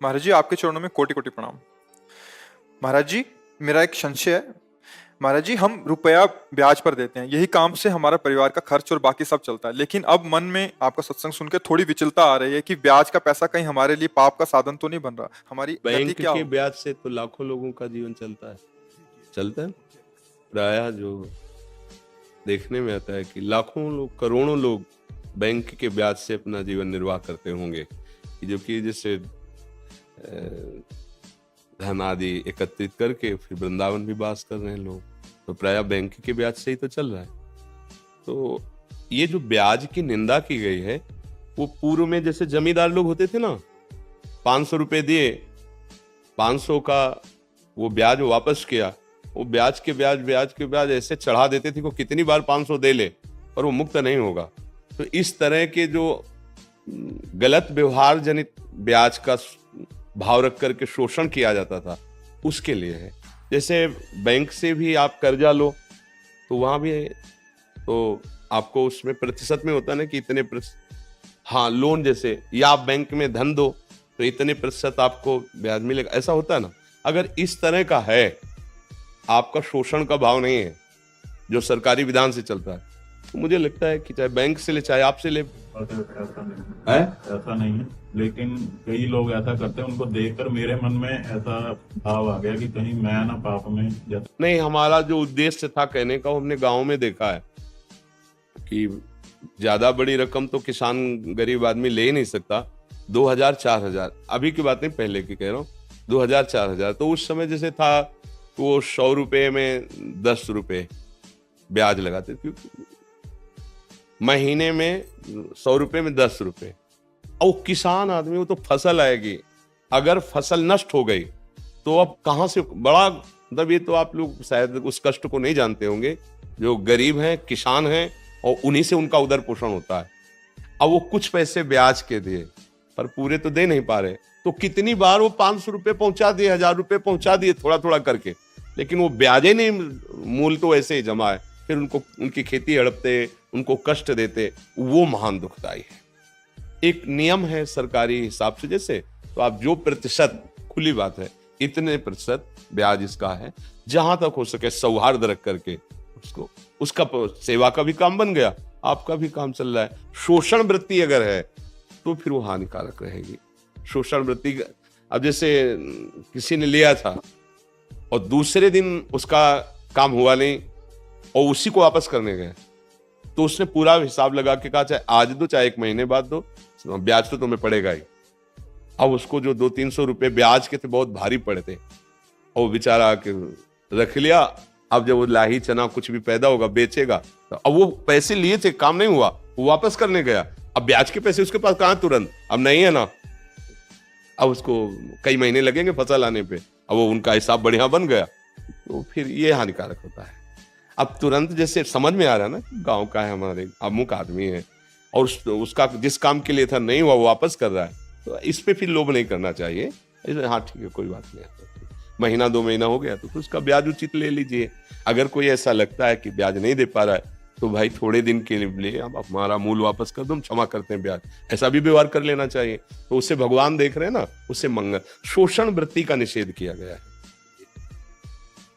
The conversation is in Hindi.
महाराज जी, आपके चरणों में कोटि कोटि प्रणाम। महाराज जी, मेरा एक संशय है। महाराज जी, हम रुपया ब्याज पर देते हैं, यही काम से हमारा परिवार का खर्च और बाकी सब चलता है, लेकिन अब मन में आपका सत्संग सुन के थोड़ी विचलता आ रही है कि ब्याज का पैसा कहीं हमारे लिए पाप का साधन तो नहीं बन रहा। हमारी गति बैंक क्या के हो? ब्याज से तो लाखों लोगों का जीवन चलता है। प्रायः जो देखने में आता है कि लाखों लोग, करोड़ों लोग बैंक के ब्याज से अपना जीवन निर्वाह करते होंगे, जो कि जैसे धन आदि एकत्रित करके फिर वृंदावन भी वास कर रहे हैं लोग, तो प्रायः बैंक के ब्याज से ही तो चल रहा है। तो ये जो ब्याज की निंदा की गई है, वो पूर्व में जैसे जमींदार लोग होते थे ना, 500 रुपए दिए, 500 का वो ब्याज वापस किया, वो ब्याज के ब्याज ऐसे चढ़ा देते थे को कितनी बार 500 दे ले और वो मुक्त नहीं होगा। तो इस तरह के जो गलत व्यवहार जनित ब्याज का भाव रख करके शोषण किया जाता था, उसके लिए है। जैसे बैंक से भी आप कर्जा लो तो वहां भी है, तो आपको उसमें प्रतिशत में होता है ना कि इतने हाँ, लोन जैसे, या आप बैंक में धन दो तो इतने प्रतिशत आपको ब्याज मिलेगा, ऐसा होता है ना। अगर इस तरह का है, आपका शोषण का भाव नहीं है जो सरकारी विधान से चलता है, तो मुझे लगता है कि चाहे बैंक से ले चाहे आपसे ले। ऐसा नहीं है, लेकिन कई लोग ऐसा करते हैं, उनको देखकर मेरे मन में ऐसा भाव आ गया कि कहीं मैं ना पाप में नहीं, हमारा जो उद्देश्य था कहने का, हमने गांव में देखा है कि ज्यादा बड़ी रकम तो किसान गरीब आदमी ले ही नहीं सकता। 2000-4000, अभी की बात नहीं, पहले की कह रहा हूँ, 2000-4000, तो उस समय जैसे था वो 100 रुपए में 10 रुपए ब्याज लगाते थे, महीने में 100 रुपए में 10 रुपए। और किसान आदमी, वो तो फसल आएगी, अगर फसल नष्ट हो गई तो अब कहां से बड़ा, मतलब ये तो आप लोग शायद उस कष्ट को नहीं जानते होंगे, जो गरीब हैं, किसान हैं, और उन्हीं से उनका उदर पोषण होता है। अब वो कुछ पैसे ब्याज के दिए पर पूरे तो दे नहीं पा रहे, तो कितनी बार वो 500 रुपए पहुंचा दिए, 1000 रुपए पहुंचा दिए, थोड़ा थोड़ा करके, लेकिन वो ब्याज ही नहीं, मूल तो ऐसे ही जमा है। फिर उनको उनकी खेती हड़पते, उनको कष्ट देते, वो महान दुखदाई है। एक नियम है सरकारी हिसाब से, जैसे तो आप जो प्रतिशत, खुली बात है, इतने प्रतिशत ब्याज इसका है, जहां तक हो सके सौहार्द रख करके उसको, उसका सेवा का भी काम बन गया, आपका भी काम चल रहा है। शोषण वृत्ति अगर है तो फिर वो हानिकारक रहेगी। शोषण वृत्ति, अब जैसे किसी ने लिया था और दूसरे दिन उसका काम हुआ नहीं और उसी को वापस करने गए, तो उसने पूरा हिसाब लगा के कहा चाहे आज दो चाहे 1 महीने बाद दो, ब्याज तो तुम्हें पड़ेगा ही। अब उसको जो 200-300 रुपए ब्याज के थे बहुत भारी पड़े थे, और बेचारा के रख लिया। अब जब वो लाही चना कुछ भी पैदा होगा बेचेगा, तो अब वो पैसे लिए थे, काम नहीं हुआ, वो वापस करने गया, अब ब्याज के पैसे उसके पास कहां तुरंत, अब नहीं है ना, अब उसको कई महीने लगेंगे फसल आने पे, अब वो उनका हिसाब बढ़िया बन गया, तो फिर ये हानिकारक होता है। अब तुरंत जैसे समझ में आ रहा है ना, गांव का है, हमारे अमुक आदमी है और उसका जिस काम के लिए था नहीं हुआ, वो वापस कर रहा है, तो इस पे फिर लोभ नहीं करना चाहिए। हाँ ठीक है, कोई बात नहीं, महीना 2 महीना हो गया तो फिर उसका ब्याज उचित ले लीजिए। अगर कोई ऐसा लगता है कि ब्याज नहीं दे पा रहा है, तो भाई थोड़े दिन के लिए आप हमारा मूल वापस कर दो, हम क्षमा करते हैं ब्याज, ऐसा भी व्यवहार कर लेना चाहिए। तो उससे भगवान देख रहे हैं ना, उससे मंगल, शोषण वृत्ति का निषेध किया गया है।